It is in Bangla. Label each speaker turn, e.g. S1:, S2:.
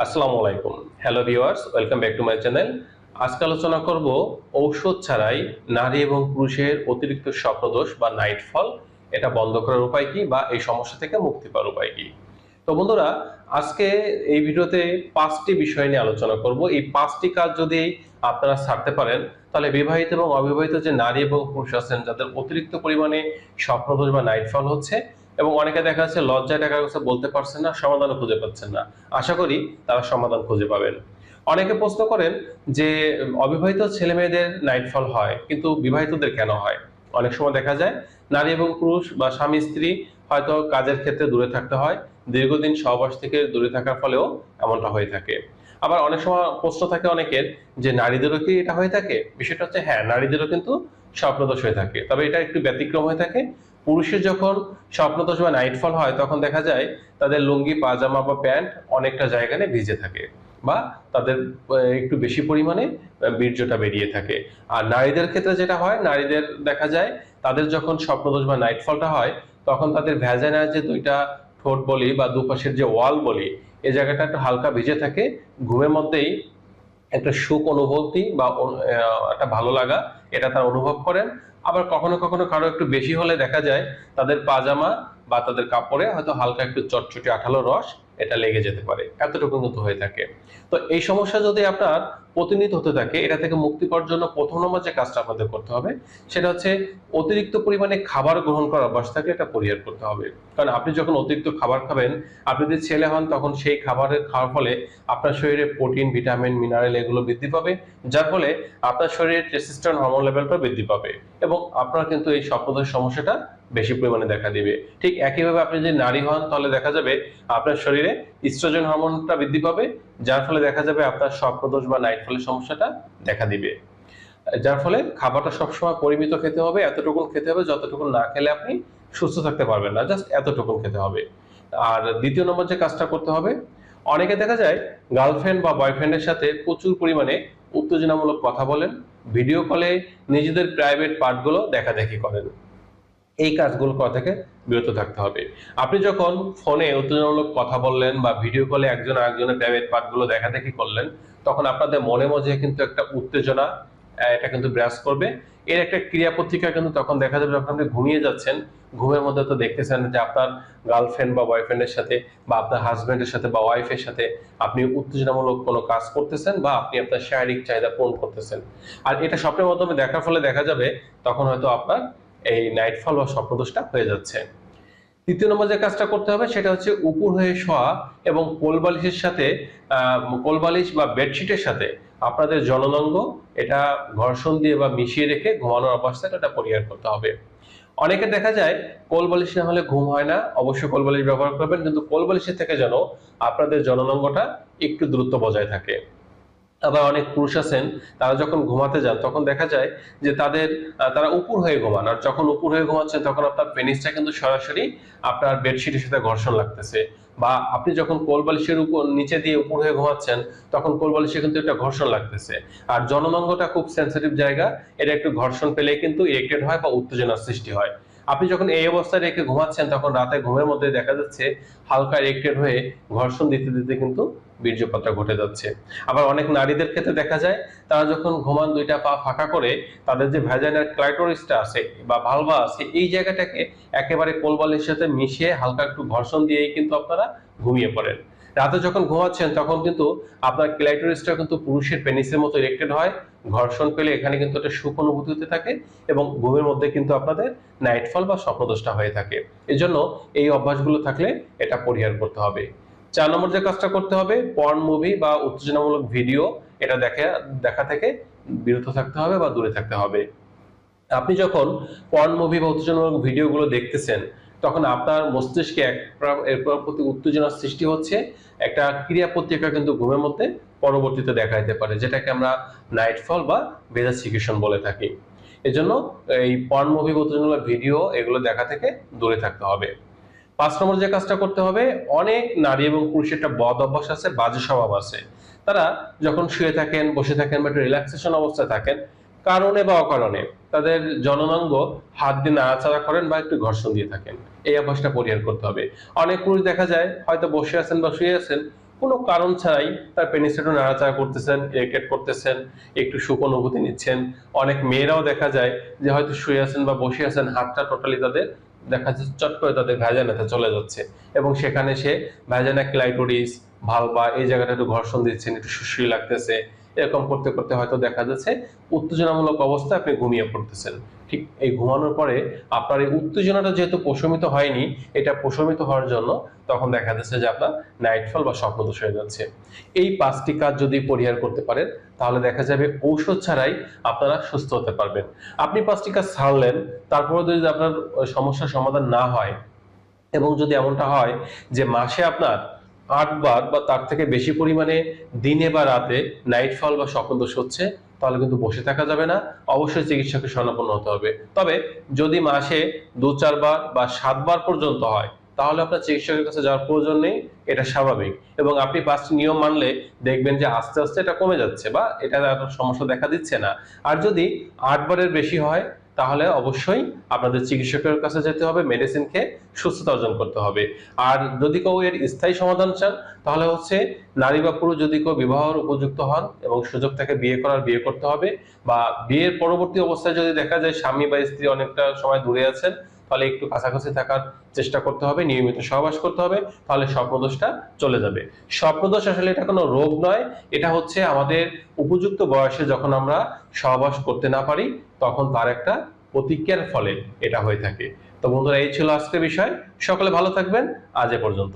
S1: আসসালামু আলাইকুম। Hello viewers, welcome back to my channel. আজকে আলোচনা করব ঔষধ ছাড়াই নারী এবং পুরুষের অতিরিক্ত স্বপ্নদোষ বা নাইট ফল এটা বন্ধ করার উপায় কি বা এই সমস্যা থেকে মুক্তি পাওয়ার উপায় কি। তো বন্ধুরা, আজকে এই ভিডিওতে 5টি বিষয় নিয়ে আলোচনা করব। এই 5টি কাজ যদি আপনারা ছাড়তে পারেন তাহলে বিবাহিত এবং অবিবাহিত যে নারী এবং পুরুষ আছেন যাদের অতিরিক্ত পরিমাণে স্বপ্নদোষ বা নাইট ফল হচ্ছে এবং অনেকে দেখা যাচ্ছে লজ্জায় টাকা কথা বলতে পারছেন না, সমাধানও খুঁজে পাচ্ছেন না, আশা করি তারা সমাধান খুঁজে পাবেন। অনেকে প্রশ্ন করেন যে অবিবাহিত ছেলে মেয়েদের নাইট ফল হয় কিন্তু বিবাহিতদের কেন হয়। অনেক সময় দেখা যায় নারী এবং পুরুষ বা স্বামী স্ত্রী হয়তো কাজের ক্ষেত্রে দূরে থাকতে হয়, দীর্ঘদিন সহবাস থেকে দূরে থাকার ফলেও এমনটা হয়ে থাকে। আবার অনেক সময় প্রশ্ন থাকে অনেকের যে নারীদেরও কি এটা হয়ে থাকে। বিষয়টা হচ্ছে হ্যাঁ, নারীদেরও কিন্তু স্বপ্নদোষ হয়ে থাকে, তবে এটা একটু ব্যতিক্রম হয়ে থাকে। পুরুষের যখন স্বপ্নদোষ বা নাইটফল হয় তখন দেখা যায় তাদের লুঙ্গি পাজামা বা প্যান্ট অনেকটা জায়গায় ভিজে থাকে বা তাদের একটু বেশি পরিমাণে বীর্যটা বেরিয়ে থাকে। আর নারীদের ক্ষেত্রে যেটা হয়, নারীদের দেখা যায় তাদের যখন স্বপ্নদোষ বা নাইটফলটা হয় তখন তাদের ভ্যাজাইনার যে দুইটা ঠোঁট বলি বা দুপাশের যে ওয়াল বলি, এই জায়গাটা একটু হালকা ভিজে থাকে। ঘুমের মধ্যেই একটা সুখ অনুভূতি বা একটা ভালো লাগা এটা তারা অনুভব করেন। আবার কখনো কখনো কারো একটু বেশি হলে দেখা যায় তাদের পাজামা বা তাদের কাপড়ে হয়তো হালকা একটু চটচটে আঠালো রস এটা লেগে যেতে পারে, এতটুকু কিন্তু হয়ে থাকে। তো এই সমস্যা যদি আপনার প্রতিনিয়ত হতে থাকে, এটা থেকে মুক্তি পাওয়ার জন্য প্রথম নম্বর যে কাজটা আপনাদের করতে হবে সেটা হচ্ছে অতিরিক্ত পরিমাণে খাবার গ্রহণ করার অভ্যাস থাকে এটা পরিহার করতে হবে। কারণ আপনি যখন অতিরিক্ত খাবার খাবেন, আপনি যদি ছেলে হন তখন সেই খাবারের খাওয়ার ফলে আপনার শরীরে প্রোটিন ভিটামিন মিনারেল এগুলো বৃদ্ধি পাবে, যার ফলে আপনার শরীরে টেস্টোস্টেরন হরমোন লেভেলটা বৃদ্ধি পাবে এবং আপনার কিন্তু এই স্বপ্নদোষ সমস্যাটা বেশি পরিমাণে দেখা দিবে। ঠিক একইভাবে আপনি যদি নারী হন তাহলে দেখা যাবে আপনার শরীরে ইস্ট্রোজেন হরমোনটা বৃদ্ধি পাবে, যার ফলে দেখা যাবে আপনার স্বপ্নদোষ বা নাইট ফলের সমস্যাটা দেখা দিবে। যার ফলে খাবারটা সবসময় পরিমিত খেতে হবে, এতটুকু খেতে হবে যতটুকু না খেলে আপনি সুস্থ থাকতে পারবেন না, জাস্ট এতটুকু খেতে হবে। আর দ্বিতীয় নম্বর যে কাজটা করতে হবে, অনেকে দেখা যায় গার্লফ্রেন্ড বা বয়ফ্রেন্ডের সাথে প্রচুর পরিমাণে উত্তেজনামূলক কথা বলেন, ভিডিও কলে নিজেদের প্রাইভেট পার্টগুলো দেখাদেখি করেন। এই কাজগুলো করা থেকে বিরত থাকতে হবে। আপনি যখন ফোনে উত্তেজনামূলক কথা বললেন বা ভিডিও কলে একজন আরেকজনের প্রাইভেট পার্টগুলো দেখাদেখি করলেন, তখন আপনাদের মনে মধ্যে কিন্তু একটা উত্তেজনা এটা কিন্তু বিরাজ করবে। এর একটা ক্রিয়া প্রতিক্রিয়া কিন্তু তখন দেখা যাবে যখন আপনি ঘুমিয়ে যাচ্ছেন, ঘুমের মধ্যে তো দেখতেছেন যে আপনার গার্লফ্রেন্ড বা বয়ফ্রেন্ডের সাথে বা আপনার হাজবেন্ডের সাথে বা ওয়াইফের সাথে আপনি উত্তেজনামূলক কোনো কাজ করতেছেন বা আপনি আপনার শারীরিক চাহিদা পূরণ করতেছেন। আর এটা স্বপ্নের মাধ্যমে দেখার ফলে দেখা যাবে তখন হয়তো আপনার এই নাইটফল বা স্বপ্নদোষটা হয়ে যাচ্ছে। তৃতীয় নম্বর যে কাজটা করতে হবে সেটা হচ্ছে উপর হয়ে শোয়া এবং কোলবালিশের সাথে কোলবালিশ বা বেডশিটের সাথে আপনাদের জননাঙ্গ এটা ঘর্ষণ দিয়ে বা মিশিয়ে রেখে ঘুমানোর অবস্থাটা এটা পরিহার করতে হবে। অনেকে দেখা যায় কোলবালিশ না হলে ঘুম হয় না, অবশ্যই কোলবালিশ ব্যবহার করবেন, কিন্তু কোলবালিশের থেকে যেন আপনাদের জননাঙ্গটা একটু দূরত্ব বজায় থাকে। আবার অনেক পুরুষ আছেন তারা যখন ঘুমাতে যান তখন দেখা যায় যে তারা উপর হয়ে ঘুমান, আর যখন উপর হয়ে ঘুমাচ্ছেন তখন আপনার পেনিসটা কিন্তু সরাসরি আপনার বেডশিটের সাথে ঘর্ষণ লাগতেছে, বা আপনি যখন কোল বালিশের উপর নিচে দিয়ে উপর হয়ে ঘুমাচ্ছেন তখন কোল বালিশে কিন্তু একটা ঘর্ষণ লাগতেছে। আর জননাঙ্গটা খুব সেন্সিটিভ জায়গা, এটা একটু ঘর্ষণ পেলে কিন্তু ইরেক্টেড হয় বা উত্তেজনার সৃষ্টি হয়। আপনি যখন এই অবস্থায় রেখে ঘুমাচ্ছেন তখন রাতে ঘুমের মধ্যে দেখা যাচ্ছে হালকা ইরেক্টেড হয়ে ঘর্ষণ দিতে দিতে কিন্তু বীর্যপাতটা ঘটে যাচ্ছে। আবার অনেক নারীদের ক্ষেত্রে দেখা যায় তারা যখন ঘুমান দুইটা পা ফাঁকা করে তাদের যে ভ্যাজাইনাল ক্লাইটোরিসটা আছে বা ভালভা আছে এই জায়গাটাকে একেবারে কোলবালিশের সাথে মিশিয়ে হালকা একটু ঘর্ষণ দিয়েই কিন্তু আপনারা ঘুমিয়ে পড়েন। রাতে যখন ঘুমাচ্ছেন তখন কিন্তু আপনার ক্লাইটোরিসটা কিন্তু পুরুষের পেনিসের মতো ইরেক্টেড হয়, ঘর্ষণ পেলে এখানে কিন্তু একটা সুখ অনুভূতি হতে থাকে এবং ঘুমের মধ্যে কিন্তু আপনাদের নাইটফল বা স্বপ্নদোষটা হয়ে থাকে। এজন্য এই অভ্যাসগুলো থাকলে এটা পরিহার করতে হবে। 4 নম্বর যে কাজটা করতে হবে, পর্ন মুভি বা উত্তেজনামূলক ভিডিও এটা দেখা থেকে বিরত থাকতে হবে বা দূরে থাকতে হবে। আপনি যখন পর্ন মুভি বা উত্তেজনামূলক ভিডিওগুলো দেখতেছেন তখন আপনার মস্তিষ্কে এর প্রতি উত্তেজনার সৃষ্টি হচ্ছে, একটা ক্রিয়া প্রতিক্রিয়া কিন্তু ঘুমের মধ্যে পরবর্তীতে দেখা যেতে পারে, যেটাকে আমরা নাইটফল বা ভেজা সিকুয়েশন বলে থাকি। এজন্য এই পর্ন মুভি বা উত্তেজনামূলক ভিডিও এগুলো দেখা থেকে দূরে থাকতে হবে। 5 নম্বর যে কাজটা করতে হবে, অনেক নারী এবং পুরুষের একটা বদ অভ্যাস আছে, বাজে স্বভাব আছে। তারা যখন শুয়ে থাকেন, বসে থাকেন বা একটু রিল্যাক্সেশন অবস্থায় থাকেন, কারণে বা অকারণে তাদের জননাঙ্গ হাত দিয়ে নাড়াচাড়া করেন বা একটু ঘর্ষণ দিয়ে থাকেন। এই অভ্যাসটা পরিহার করতে হবে। অনেক পুরুষ দেখা যায় হয়তো বসে আছেন বা শুয়ে আছেন, কোনো কারণ ছাড়াই তার পেনিসটা একটু নাড়াচাড়া করতেছেন, ইরিটেট করতেছেন, একটু সুখ অনুভূতি নিচ্ছেন। অনেক মেয়েরাও দেখা যায় যে হয়তো শুয়ে আছেন বা বসে আছেন, হাতটা টোটালি তাদের দেখা যাচ্ছে চট করে তাদের ভ্যাজানাতে চলে যাচ্ছে, এবং সেখানে সে ভ্যাজানা ক্লাইটোরিস, ভালভা এই জায়গাটা একটু ঘর্ষণ দিচ্ছেন, একটু সুশ্রী লাগতেছে। এরকম করতে করতে হয়তো দেখা যাচ্ছে উত্তেজনামূলক অবস্থায় আপনি ঘুমিয়ে পড়তেছেন। ঠিক এই ঘুমানোর পরে আপনার এই উত্তেজনাটা যেহেতু প্রশমিত হয়নি, এটা প্রশমিত হওয়ার জন্য তখন দেখা যাচ্ছে যে আপনার নাইটফল বা স্বপ্নদোষ হয়ে যাচ্ছে। এই 5টি কাজ যদি পরিহার করতে পারেন, তাহলে দেখা যাবে ঔষধ ছাড়াই আপনারা সুস্থ হতে পারবেন। আপনি 5টি কাজ ছাড়লেন, তারপরে যদি আপনার সমস্যার সমাধান না হয়, এবং যদি এমনটা হয় যে মাসে আপনার 8 বার বা তার থেকে বেশি পরিমাণে দিনে বা রাতে নাইটফল বা স্বপ্নদোষ হচ্ছে, তাহলে কিন্তু বসে থাকা যাবে না, অবশ্যই চিকিৎসকের শরণাপন্ন হতে হবে। তবে যদি মাসে 2-4 বার বা 7 বার পর্যন্ত হয়, তাহলে আপনার চিকিৎসকের কাছে যাওয়ার প্রয়োজন নেই, এটা স্বাভাবিক। এবং আপনি 5টি নিয়ম মানলে দেখবেন যে আস্তে আস্তে এটা কমে যাচ্ছে বা এটা আর সমস্যা দেখা দিচ্ছে না। আর যদি 8 বারের বেশি হয়, তাহলে অবশ্যই আপনাদের চিকিৎসকের কাছে যেতে হবে, মেডিসিন খেয়ে সুস্থতা অর্জন করতে হবে। আর যদি কেউ এর স্থায়ী সমাধান চান, তাহলে হচ্ছে নারী বা পুরুষ যদি কেউ বিবাহের উপযুক্ত হন এবং সুযোগ থাকে বিয়ে করার, বিয়ে করতে হবে। বা বিয়ের পরবর্তী অবস্থায় যদি দেখা যায় স্বামী বা স্ত্রী অনেকটা সময় দূরে আছেন, তাহলে একটু কাছাকাছি থাকার চেষ্টা করতে হবে, নিয়মিত সহবাস করতে হবে, তাহলে স্বপ্নদোষটা চলে যাবে। স্বপ্নদোষ আসলে এটা কোনো রোগ নয়, এটা হচ্ছে আমাদের উপযুক্ত বয়সে যখন আমরা সহবাস করতে না পারি, তখন তার একটা প্রতিক্রিয়ার ফলে এটা হয়ে থাকে। তো বন্ধুরা, এই ছিল আজকের বিষয়। সকলে ভালো থাকবেন। আজ এ পর্যন্ত।